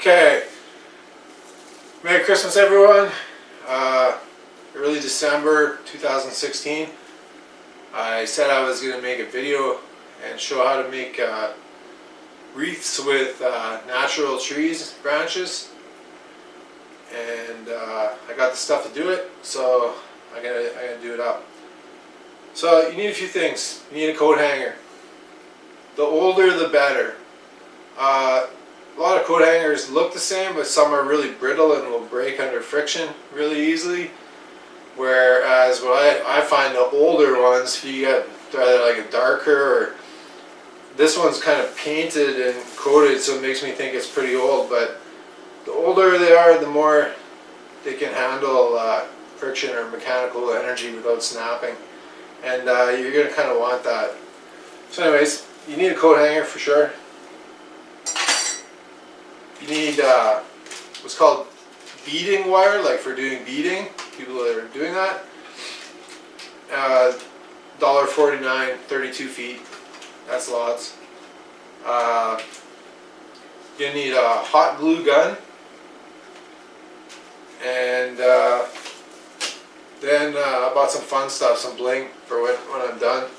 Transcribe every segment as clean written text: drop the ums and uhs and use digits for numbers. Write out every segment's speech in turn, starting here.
Okay, Merry Christmas everyone. Early December 2016, I said I was going to make a video and show how to make wreaths with natural trees branches, and I got the stuff to do it, so I gotta do it up. So you need a few things. You need a coat hanger. The older the better. A lot of coat hangers look the same, but some are really brittle and will break under friction really easily. Whereas what I find, the older ones, if you get either like a darker, or this one's kind of painted and coated, so it makes me think it's pretty old. But the older they are, the more they can handle friction or mechanical energy without snapping, and you're going to kind of want that. So anyways, you need a coat hanger for sure. You need what's called beading wire, like for doing beading, people that are doing that. $1.49, 32 feet, that's lots. You need a hot glue gun, and then I bought some fun stuff, some bling for when I'm done.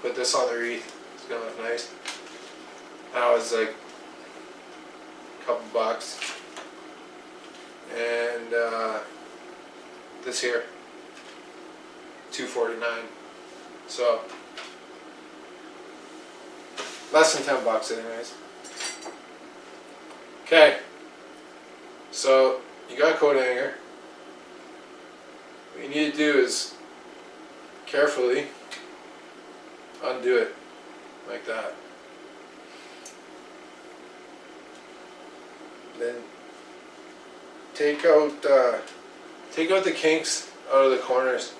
Put this on the wreath, it's gonna look nice. That was like couple bucks, and this here $2.49, so less than 10 bucks anyways. Okay, so you got a coat hanger. What you need to do is carefully undo it like that. Then take out the kinks out of the corners,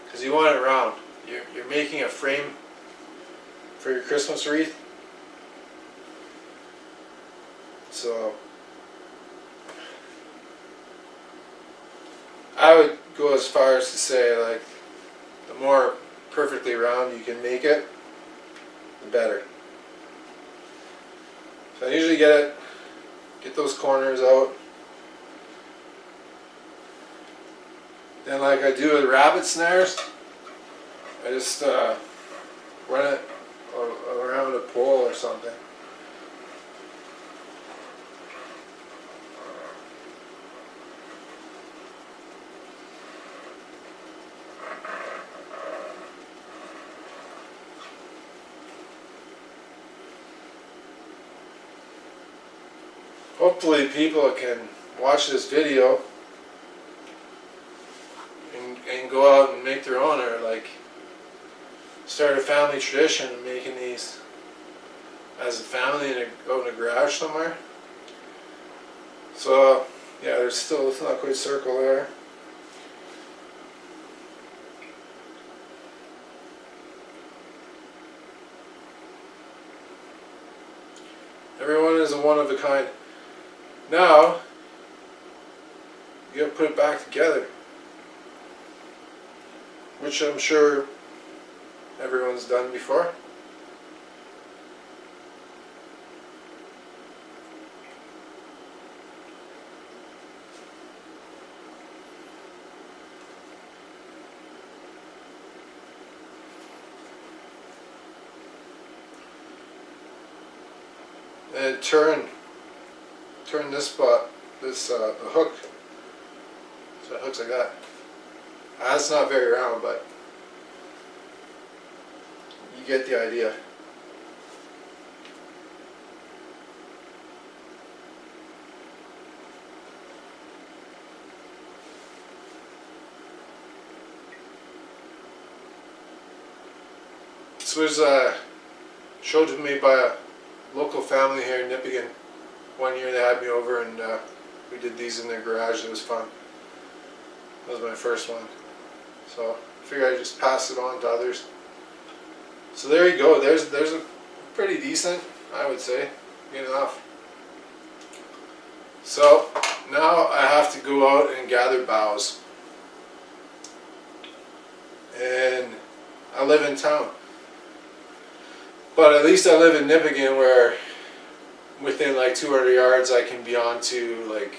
because you want it round. You're making a frame for your Christmas wreath, so I would go as far as to say, like, the more perfectly round you can make it, the better. So I usually get those corners out. Then, like I do with rabbit snares, I just run it around a pole or something. Hopefully people can watch this video and go out and make their own, or like start a family tradition of making these as a family out in a garage somewhere. So yeah, there's still, it's not quite circle there. Everyone is a one of a kind. Now, you gotta put it back together, which I'm sure everyone's done before. And turn this spot, the hook, so it hooks like that. That's not very round, but you get the idea. This was showed to me by a local family here in Nippigan. One year they had me over, and we did these in their garage. It was fun. That was my first one, so I figured I'd just pass it on to others. So there you go. There's a pretty decent, I would say, good enough. So now I have to go out and gather boughs, and I live in town. But at least I live in Nippigan, where within like 200 yards I can be onto like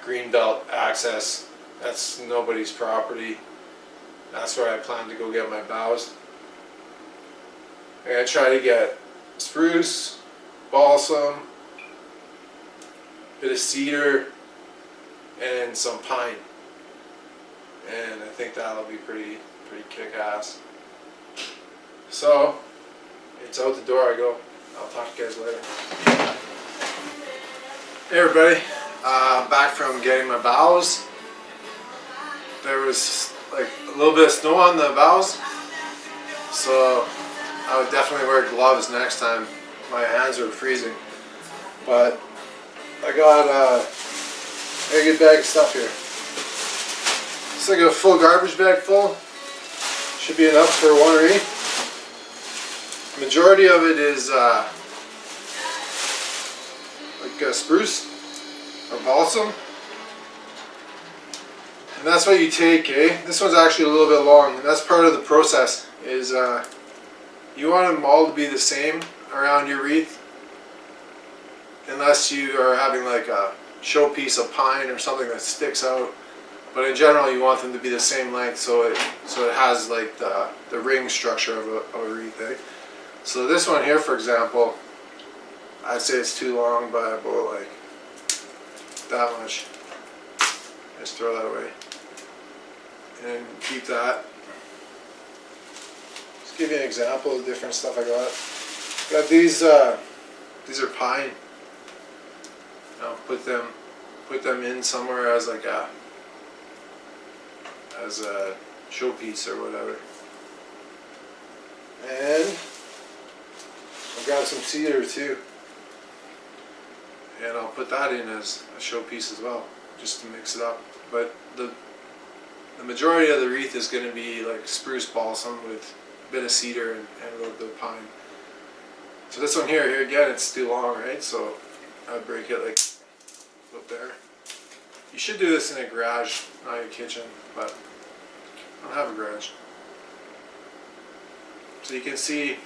greenbelt access. That's nobody's property. That's where I plan to go get my boughs. I'm gonna try to get spruce, balsam, bit of cedar, and some pine. And I think that'll be pretty kick-ass. So it's out the door I go. I'll talk to you guys later. Hey everybody, back from getting my boughs. There was like a little bit of snow on the boughs, so I would definitely wear gloves next time. My hands are freezing. But I got a good bag of stuff here. It's like a full garbage bag full. Should be enough for one wreath. Majority of it is like spruce or balsam. And that's what you take, eh? This one's actually a little bit long, and that's part of the process, is you want them all to be the same around your wreath, unless you are having like a showpiece of pine or something that sticks out. But in general, you want them to be the same length, so it has like the ring structure of a wreath, eh? So this one here, for example, I'd say it's too long by about like that much. Just throw that away and keep that. Just give you an example of different stuff I got. Got these are pine. I'll put them in somewhere as like a showpiece or whatever. And I've got some cedar too, and I'll put that in as a showpiece as well, just to mix it up. But the majority of the wreath is going to be like spruce balsam with a bit of cedar and a little bit of pine. So this one here again, it's too long, right? So I'd break it like up there. You should do this in a garage, not your kitchen, but I don't have a garage. So you can see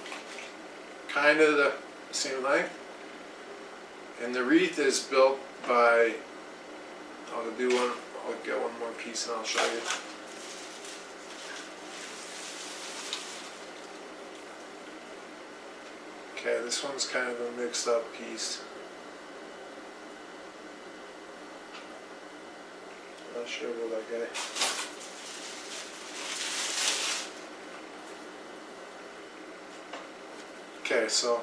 kind of the same length. And the wreath is built by, I'll get one more piece and I'll show you. Okay, this one's kind of a mixed up piece. I'm not sure about that guy. Okay, so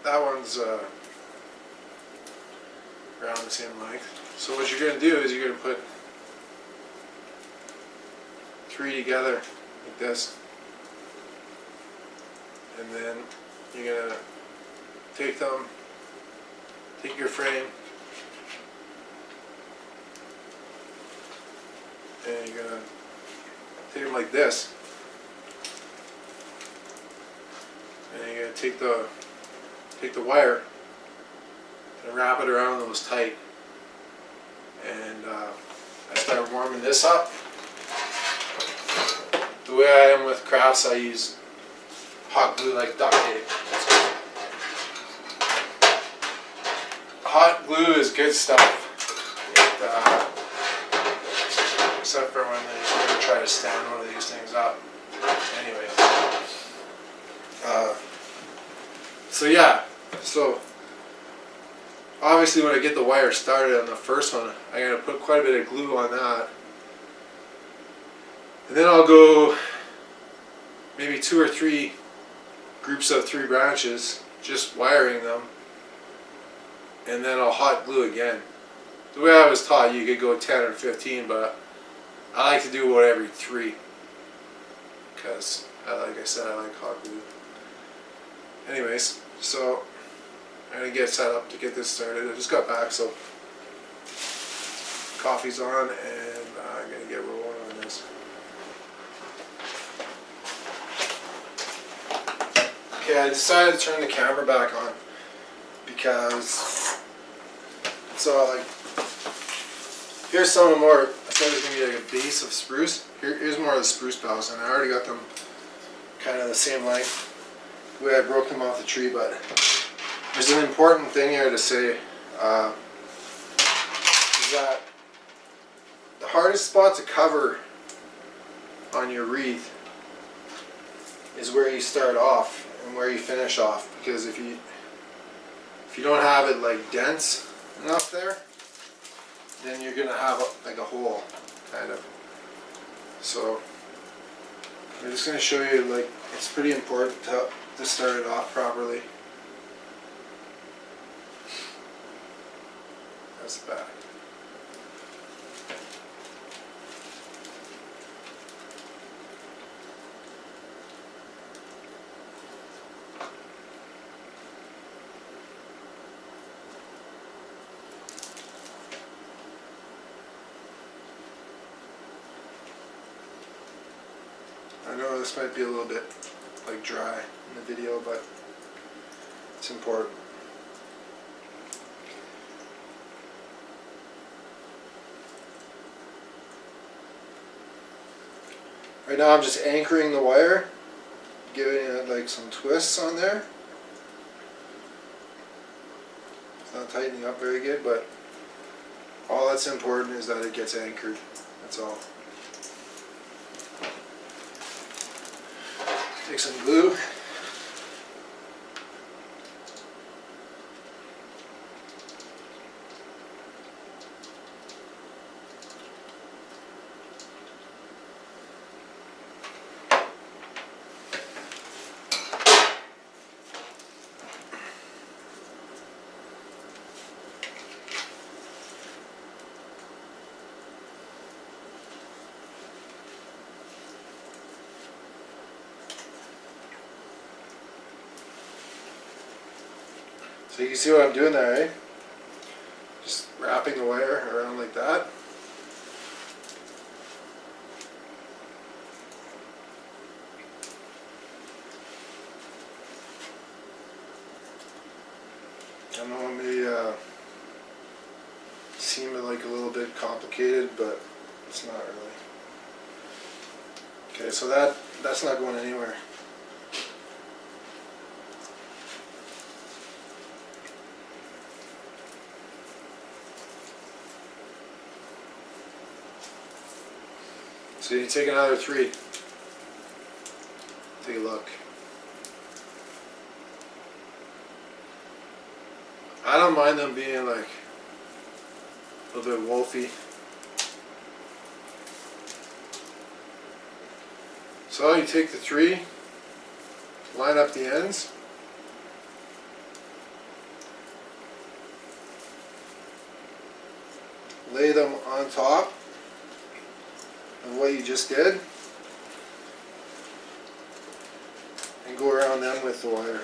that one's around the same length. So what you're going to do is you're going to put 3 together like this, and then you're going to take your frame, and you're going to take them like this. And you're going to take the wire and wrap it around those tight. And I start warming this up. The way I am with crafts, I use hot glue like duct tape. Hot glue is good stuff. Except for when you're going to try to stand one of these things up. Anyway. So yeah, so obviously when I get the wire started on the first one, I'm going to put quite a bit of glue on that. And then I'll go maybe 2 or 3 groups of 3 branches, just wiring them. And then I'll hot glue again. The way I was taught, you could go 10 or 15, but I like to do about every 3. Because, like I said, I like hot glue. Anyways, so I'm going to get set up to get this started. I just got back, so coffee's on, and I'm going to get rolling on this. Okay, I decided to turn the camera back on because here's some of the more, I said there's going to be like a base of spruce. Here's more of the spruce boughs, and I already got them kind of the same length. The way I broke them off the tree, but There's an important thing here to say, is that the hardest spot to cover on your wreath is where you start off and where you finish off, because if you don't have it like dense enough there, then you're gonna have like a hole, kind of. So I'm just gonna show you, like, it's pretty important to start it off properly. That's the back. I know this might be a little bit like dry in the video, but it's important. Right now I'm just anchoring the wire, giving it like some twists on there. It's not tightening up very good, but all that's important is that it gets anchored. That's all. Take some glue. So you can see what I'm doing there, eh? Just wrapping the wire around like that. I know it may seem like a little bit complicated, but it's not really. Okay, so that's not going anywhere. So you take another 3. Take a look. I don't mind them being like a little bit wolfy. So you take the 3, line up the ends. Lay them on top of what you just did, and go around them with the wire.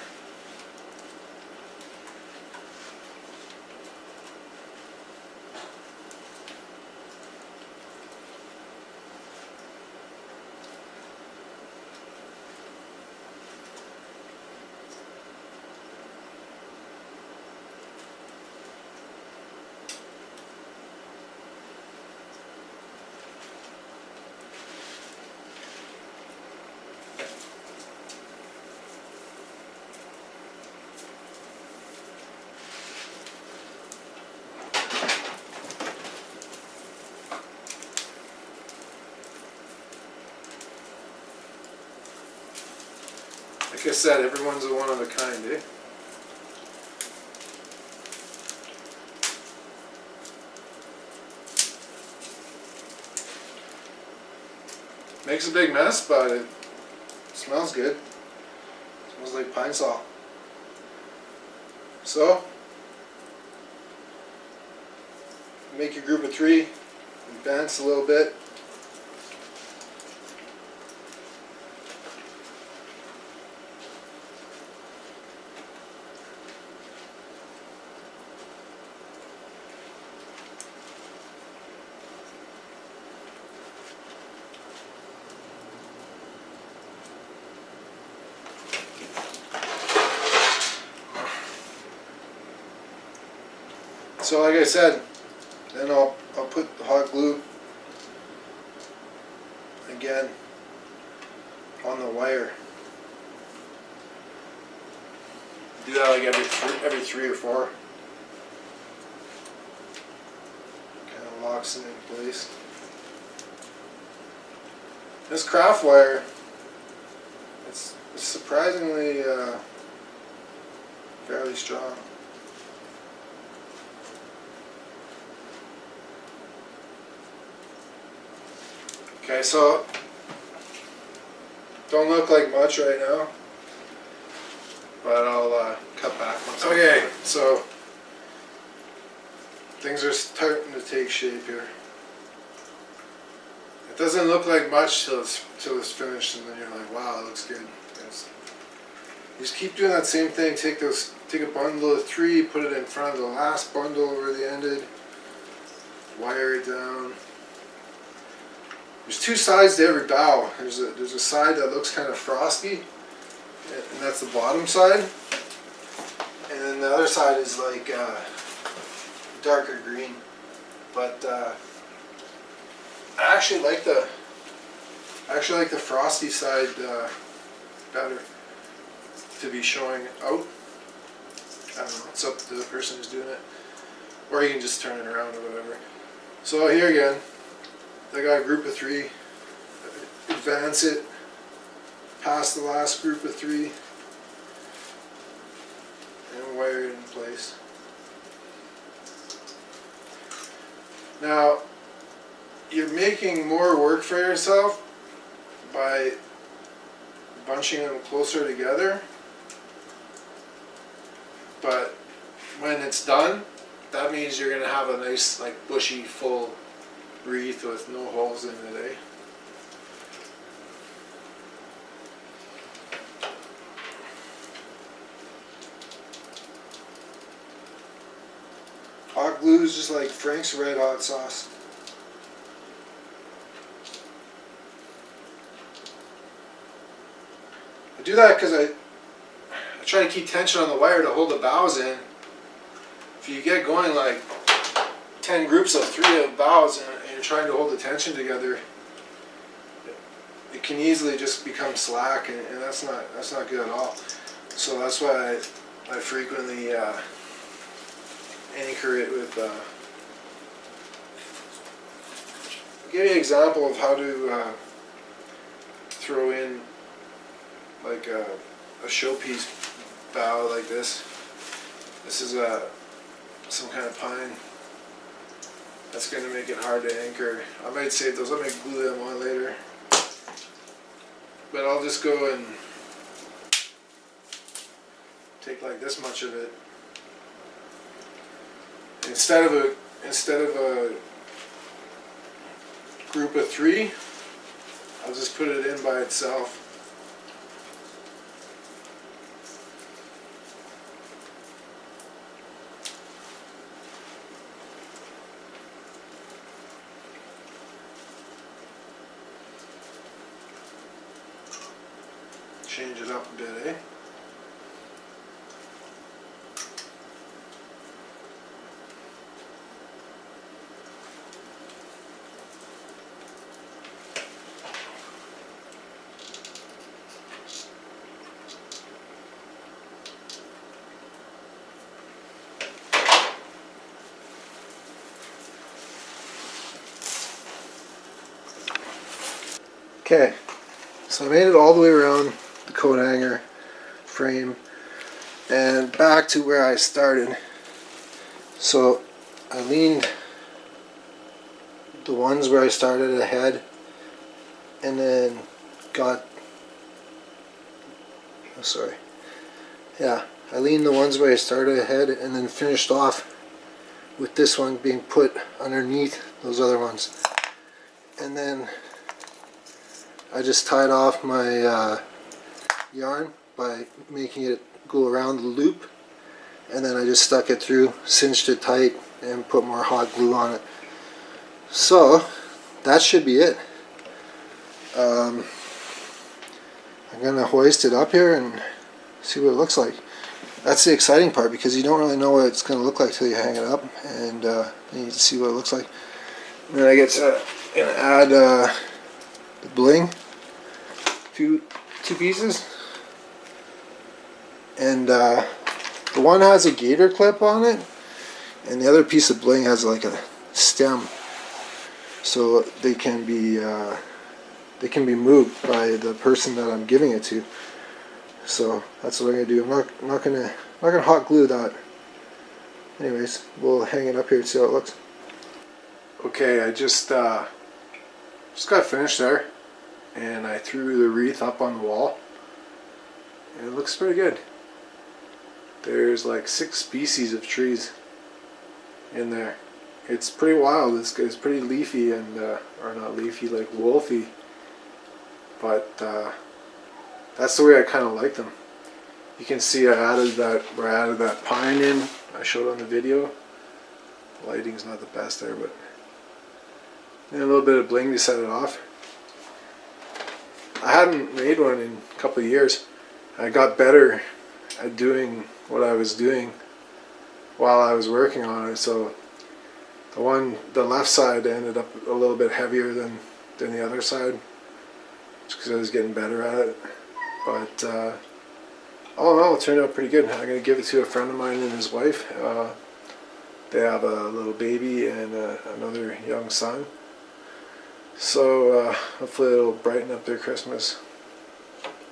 Like I said, everyone's a one of a kind, eh? Makes a big mess, but it smells good. It smells like pine sol. So, make your group of 3, advance a little bit. So like I said, then I'll put the hot glue again on the wire. Do that like every three or four. Kind of locks it in place. This craft wire, it's surprisingly fairly strong. Okay, so don't look like much right now, but I'll cut back once. Okay, so things are starting to take shape here. It doesn't look like much till it's finished, and then you're like, wow, it looks good. You just keep doing that same thing. Take a bundle of 3, put it in front of the last bundle where they ended, wire it down. There's 2 sides to every bow. There's a side that looks kind of frosty, and that's the bottom side. And then the other side is like darker green. But I actually like the frosty side better to be showing out. I don't know. It's up to the person who's doing it, or you can just turn it around or whatever. So here again. I got a group of 3, advance it past the last group of 3, and wire it in place. Now, you're making more work for yourself by bunching them closer together, but when it's done, that means you're going to have a nice, like, bushy, full wreath with no holes in it, eh? Hot glue is just like Frank's Red Hot sauce. I do that because I try to keep tension on the wire to hold the bows in. If you get going like 10 groups of 3 of bows and you're trying to hold the tension together, it can easily just become slack, and that's not good at all. So that's why I frequently anchor it with. I'll give you an example of how to throw in like a showpiece bow like this. This is some kind of pine. That's going to make it hard to anchor. I might save those. I might glue them on later. But I'll just go and take like this much of it. Instead of a group of 3, I'll just put it in by itself. Change it up a bit, eh? Okay, so I made it all the way around the coat hanger frame and back to where I started. So I leaned the ones where I started ahead, and then got, oh sorry, yeah, I leaned the ones where I started ahead and then finished off with this one being put underneath those other ones. And then I just tied off my yarn by making it go around the loop, and then I just stuck it through, cinched it tight, and put more hot glue on it. So that should be it. I'm gonna hoist it up here and see what it looks like. That's the exciting part, because you don't really know what it's gonna look like till you hang it up, and you need to see what it looks like. And then I get to add the bling, two pieces, and The one has a gator clip on it, and the other piece of bling has like a stem, so they can be moved by the person that I'm giving it to. So that's what I'm gonna do. I'm not gonna hot glue that. Anyways, we'll hang it up here and see how it looks. Okay, I just got finished there, and I threw the wreath up on the wall, and it looks pretty good. There's like 6 species of trees in there. It's pretty wild. It's pretty leafy and or not leafy, like wolfy, but that's the way I kind of like them. You can see I added that pine in. I showed on the video. The lighting's not the best there, but and a little bit of bling to set it off. I hadn't made one in a couple of years. I got better at doing what I was doing while I was working on it, so the left side ended up a little bit heavier than the other side, just because I was getting better at it. But all in all, it turned out pretty good. I'm going to give it to a friend of mine and his wife. They have a little baby and another young son, so hopefully it'll brighten up their Christmas.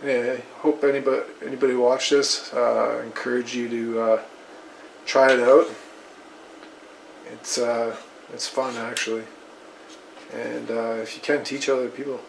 Anyway, I hope anybody watch this. I encourage you to try it out. It's fun, actually, and if you can, teach other people.